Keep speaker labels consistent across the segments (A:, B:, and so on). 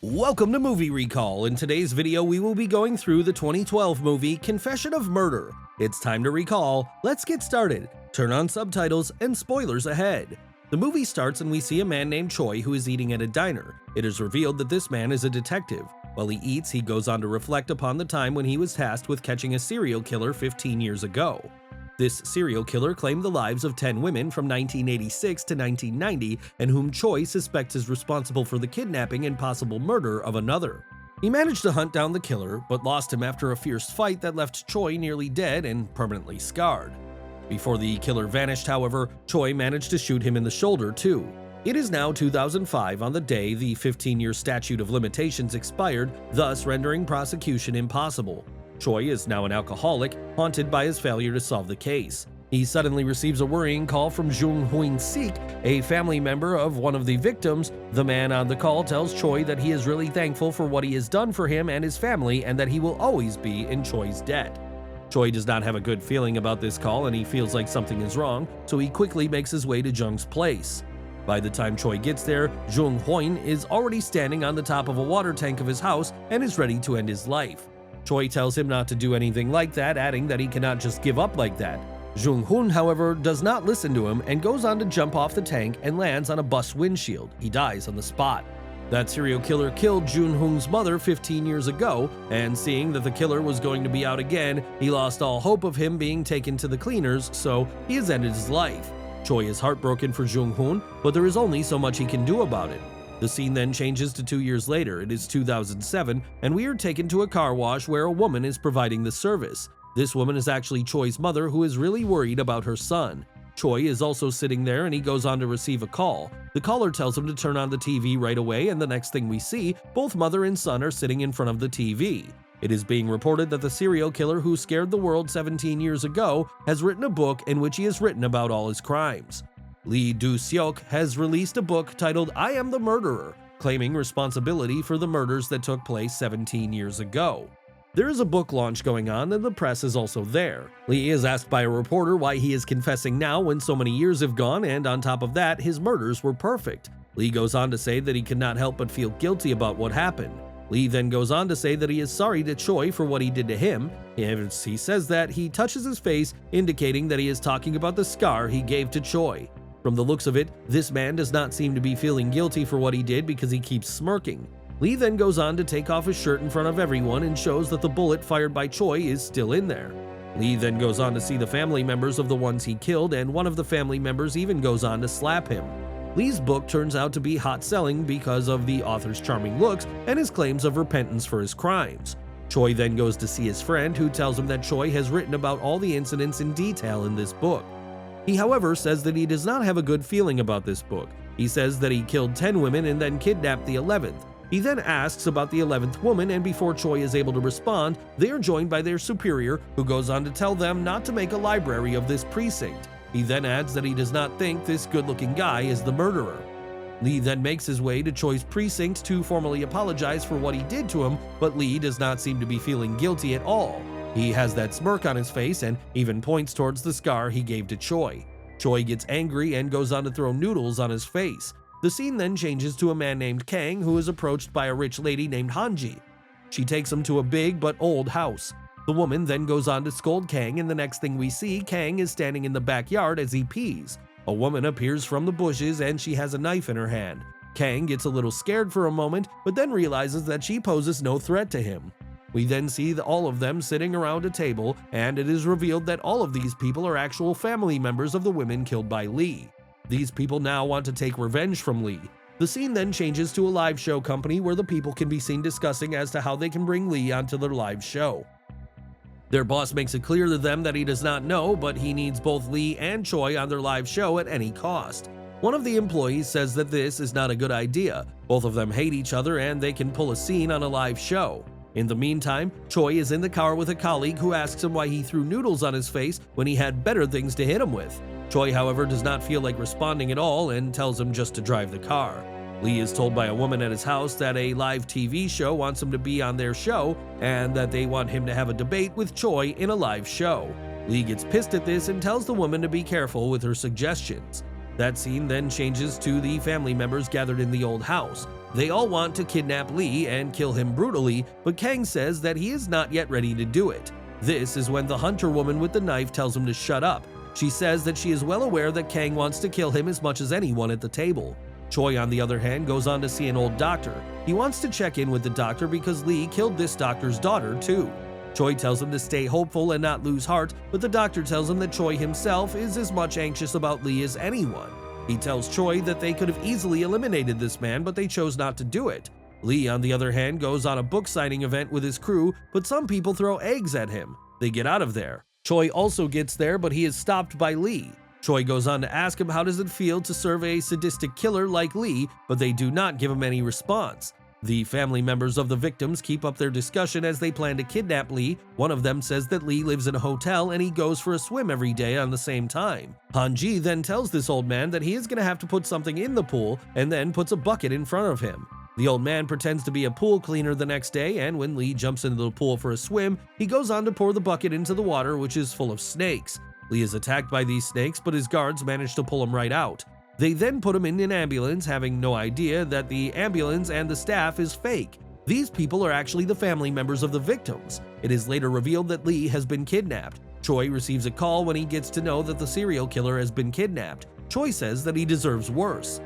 A: Welcome to Movie Recall. In today's video, we will be going through the 2012 movie Confession of Murder. It's time to recall. Let's get started. Turn on subtitles and spoilers ahead. The movie starts and we see a man named Choi who is eating at a diner. It is revealed that this man is a detective. While he eats, he goes on to reflect upon the time when he was tasked with catching a serial killer 15 years ago. This serial killer claimed the lives of 10 women from 1986 to 1990 and whom Choi suspects is responsible for the kidnapping and possible murder of another. He managed to hunt down the killer, but lost him after a fierce fight that left Choi nearly dead and permanently scarred. Before the killer vanished, however, Choi managed to shoot him in the shoulder too. It is now 2005 on the day the 15-year statute of limitations expired, thus rendering prosecution impossible. Choi is now an alcoholic, haunted by his failure to solve the case. He suddenly receives a worrying call from Du-seok, a family member of one of the victims. The man on the call tells Choi that he is really thankful for what he has done for him and his family and that he will always be in Choi's debt. Choi does not have a good feeling about this call and he feels like something is wrong, so he quickly makes his way to Jung's place. By the time Choi gets there, Jung Hoin is already standing on the top of a water tank of his house and is ready to end his life. Choi tells him not to do anything like that, adding that he cannot just give up like that. Jung Hoon, however, does not listen to him and goes on to jump off the tank and lands on a bus windshield. He dies on the spot. That serial killer killed Jun Hoon's mother 15 years ago, and seeing that the killer was going to be out again, he lost all hope of him being taken to the cleaners, so he has ended his life. Choi is heartbroken for Jung Hoon, but there is only so much he can do about it. The scene then changes to 2 years later. It is 2007, and we are taken to a car wash where a woman is providing the service. This woman is actually Choi's mother, who is really worried about her son. Choi is also sitting there and he goes on to receive a call. The caller tells him to turn on the TV right away, and the next thing we see, both mother and son are sitting in front of the TV. It is being reported that the serial killer who scared the world 17 years ago has written a book in which he has written about all his crimes. Du-seok has released a book titled I Am the Murderer, claiming responsibility for the murders that took place 17 years ago. There is a book launch going on and the press is also there. Lee is asked by a reporter why he is confessing now when so many years have gone, and on top of that, his murders were perfect. Lee goes on to say that he could not help but feel guilty about what happened. Lee then goes on to say that he is sorry to Choi for what he did to him. He says that he touches his face, indicating that he is talking about the scar he gave to Choi. From the looks of it, this man does not seem to be feeling guilty for what he did because he keeps smirking. Lee then goes on to take off his shirt in front of everyone and shows that the bullet fired by Choi is still in there. Lee then goes on to see the family members of the ones he killed, and one of the family members even goes on to slap him. Lee's book turns out to be hot selling because of the author's charming looks and his claims of repentance for his crimes. Choi then goes to see his friend, who tells him that Choi has written about all the incidents in detail in this book. He, however, says that he does not have a good feeling about this book. He says that he killed 10 women and then kidnapped the 11th. He then asks about the 11th woman, and before Choi is able to respond, they are joined by their superior, who goes on to tell them not to make a library of this precinct. He then adds that he does not think this good-looking guy is the murderer. Lee then makes his way to Choi's precinct to formally apologize for what he did to him, but Lee does not seem to be feeling guilty at all. He has that smirk on his face and even points towards the scar he gave to Choi. Choi gets angry and goes on to throw noodles on his face. The scene then changes to a man named Kang, who is approached by a rich lady named Hanji. She takes him to a big but old house. The woman then goes on to scold Kang, and the next thing we see, Kang is standing in the backyard as he pees. A woman appears from the bushes and she has a knife in her hand. Kang gets a little scared for a moment, but then realizes that she poses no threat to him. We then see all of them sitting around a table, and it is revealed that all of these people are actual family members of the women killed by Lee. These people now want to take revenge from Lee. The scene then changes to a live show company where the people can be seen discussing as to how they can bring Lee onto their live show. Their boss makes it clear to them that he does not know, but he needs both Lee and Choi on their live show at any cost. One of the employees says that this is not a good idea. Both of them hate each other and they can pull a scene on a live show. In the meantime, Choi is in the car with a colleague who asks him why he threw noodles on his face when he had better things to hit him with. Choi, however, does not feel like responding at all and tells him just to drive the car. Lee is told by a woman at his house that a live TV show wants him to be on their show and that they want him to have a debate with Choi in a live show. Lee gets pissed at this and tells the woman to be careful with her suggestions. That scene then changes to the family members gathered in the old house. They all want to kidnap Lee and kill him brutally, but Kang says that he is not yet ready to do it. This is when the hunter woman with the knife tells him to shut up. She says that she is well aware that Kang wants to kill him as much as anyone at the table. Choi, on the other hand, goes on to see an old doctor. He wants to check in with the doctor because Lee killed this doctor's daughter too. Choi tells him to stay hopeful and not lose heart, but the doctor tells him that Choi himself is as much anxious about Lee as anyone. He tells Choi that they could have easily eliminated this man, but they chose not to do it. Lee, on the other hand, goes on a book signing event with his crew, but some people throw eggs at him. They get out of there. Choi also gets there, but he is stopped by Lee. Choi goes on to ask him how does it feel to serve a sadistic killer like Lee, but they do not give him any response. The family members of the victims keep up their discussion as they plan to kidnap Lee. One of them says that Lee lives in a hotel and he goes for a swim every day on the same time. Han-ji then tells this old man that he is going to have to put something in the pool and then puts a bucket in front of him. The old man pretends to be a pool cleaner the next day, and when Lee jumps into the pool for a swim, he goes on to pour the bucket into the water, which is full of snakes. Lee is attacked by these snakes, but his guards manage to pull him right out. They then put him in an ambulance, having no idea that the ambulance and the staff is fake. These people are actually the family members of the victims. It is later revealed that Lee has been kidnapped. Choi receives a call when he gets to know that the serial killer has been kidnapped. Choi says that he deserves worse.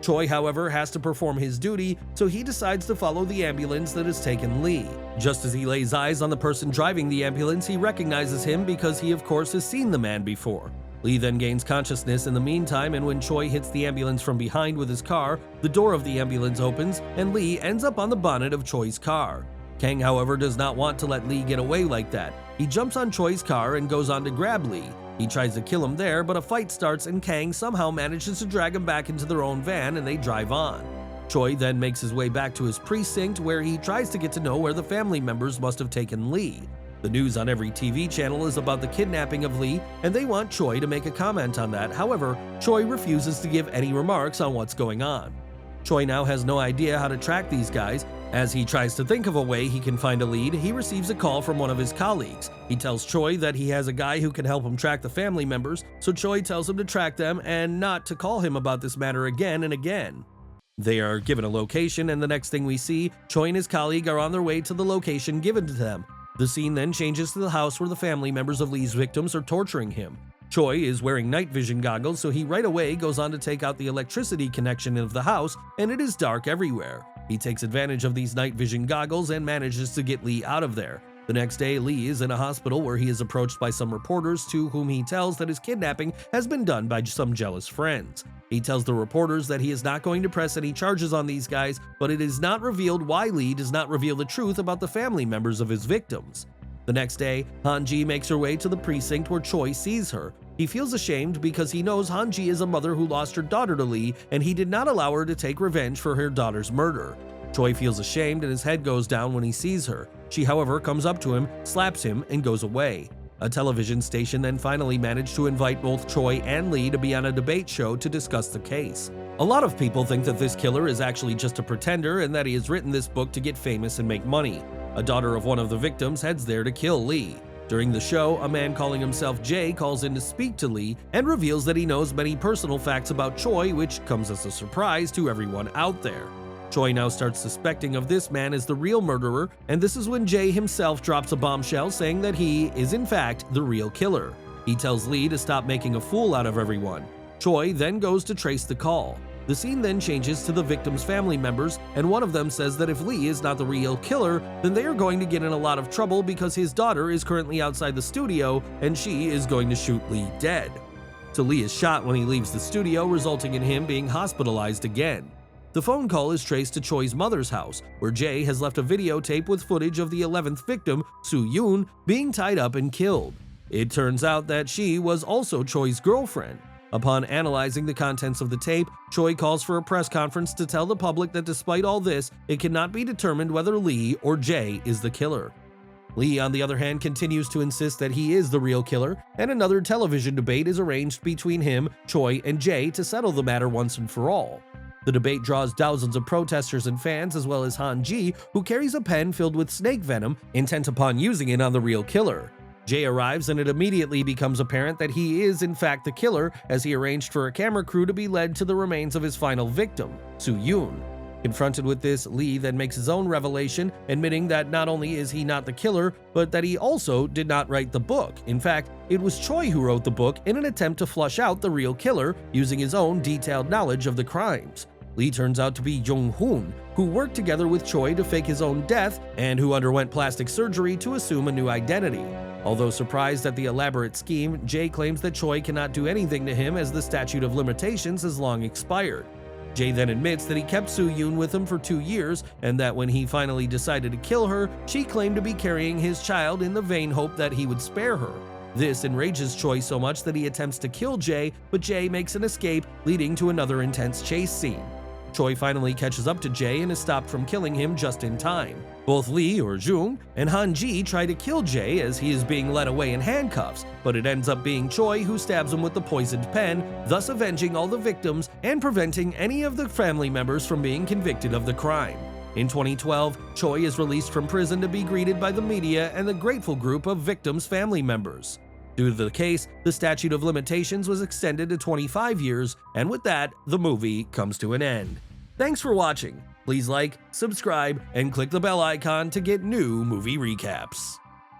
A: Choi, however, has to perform his duty, so he decides to follow the ambulance that has taken Lee. Just as he lays eyes on the person driving the ambulance, he recognizes him because he of course has seen the man before. Lee then gains consciousness in the meantime, and when Choi hits the ambulance from behind with his car, the door of the ambulance opens and Lee ends up on the bonnet of Choi's car. Kang, however, does not want to let Lee get away like that. He jumps on Choi's car and goes on to grab Lee. He tries to kill him there, but a fight starts and Kang somehow manages to drag him back into their own van and they drive on. Choi then makes his way back to his precinct where he tries to get to know where the family members must have taken Lee. The news on every TV channel is about the kidnapping of Lee, and they want Choi to make a comment on that. However, Choi refuses to give any remarks on what's going on. Choi now has no idea how to track these guys. As he tries to think of a way he can find a lead, he receives a call from one of his colleagues. He tells Choi that he has a guy who can help him track the family members, so Choi tells him to track them and not to call him about this matter again and again. They are given a location, and the next thing we see, Choi and his colleague are on their way to the location given to them. The scene then changes to the house where the family members of Lee's victims are torturing him. Choi is wearing night vision goggles, so he right away goes on to take out the electricity connection of the house, and it is dark everywhere. He takes advantage of these night vision goggles and manages to get Lee out of there. The next day, Lee is in a hospital where he is approached by some reporters to whom he tells that his kidnapping has been done by some jealous friends. He tells the reporters that he is not going to press any charges on these guys, but it is not revealed why Lee does not reveal the truth about the family members of his victims. The next day, Han-ji makes her way to the precinct where Choi sees her. He feels ashamed because he knows Han-ji is a mother who lost her daughter to Lee, and he did not allow her to take revenge for her daughter's murder. Choi feels ashamed and his head goes down when he sees her. She, however, comes up to him, slaps him, and goes away. A television station then finally managed to invite both Choi and Lee to be on a debate show to discuss the case. A lot of people think that this killer is actually just a pretender and that he has written this book to get famous and make money. A daughter of one of the victims heads there to kill Lee. During the show, a man calling himself Jay calls in to speak to Lee and reveals that he knows many personal facts about Choi, which comes as a surprise to everyone out there. Choi now starts suspecting of this man as the real murderer, and this is when Jay himself drops a bombshell saying that he is in fact the real killer. He tells Lee to stop making a fool out of everyone. Choi then goes to trace the call. The scene then changes to the victims' family members, and one of them says that if Lee is not the real killer, then they are going to get in a lot of trouble because his daughter is currently outside the studio and she is going to shoot Lee dead. So Lee is shot when he leaves the studio, resulting in him being hospitalized again. The phone call is traced to Choi's mother's house, where Jay has left a videotape with footage of the 11th victim, Soo-yoon, being tied up and killed. It turns out that she was also Choi's girlfriend. Upon analyzing the contents of the tape, Choi calls for a press conference to tell the public that despite all this, it cannot be determined whether Lee or Jay is the killer. Lee, on the other hand, continues to insist that he is the real killer, and another television debate is arranged between him, Choi, and Jay to settle the matter once and for all. The debate draws thousands of protesters and fans, as well as Han-ji, who carries a pen filled with snake venom, intent upon using it on the real killer. Jay arrives and it immediately becomes apparent that he is in fact the killer, as he arranged for a camera crew to be led to the remains of his final victim, Soo-yoon. Confronted with this, Lee then makes his own revelation, admitting that not only is he not the killer, but that he also did not write the book. In fact, it was Choi who wrote the book in an attempt to flush out the real killer using his own detailed knowledge of the crimes. Lee turns out to be Jung-hoon, who worked together with Choi to fake his own death and who underwent plastic surgery to assume a new identity. Although surprised at the elaborate scheme, Jae claims that Choi cannot do anything to him as the statute of limitations has long expired. Jae then admits that he kept Soo-yoon with him for 2 years and that when he finally decided to kill her, she claimed to be carrying his child in the vain hope that he would spare her. This enrages Choi so much that he attempts to kill Jae, but Jae makes an escape, leading to another intense chase scene. Choi finally catches up to Jae and is stopped from killing him just in time. Both Lee, or Jung, and Han-ji try to kill Jae as he is being led away in handcuffs, but it ends up being Choi who stabs him with the poisoned pen, thus avenging all the victims and preventing any of the family members from being convicted of the crime. In 2012, Choi is released from prison to be greeted by the media and the grateful group of victims' family members. Due to the case, the statute of limitations was extended to 25 years, and with that, the movie comes to an end. Thanks for watching. Please like, subscribe, and click the bell icon to get new movie recaps.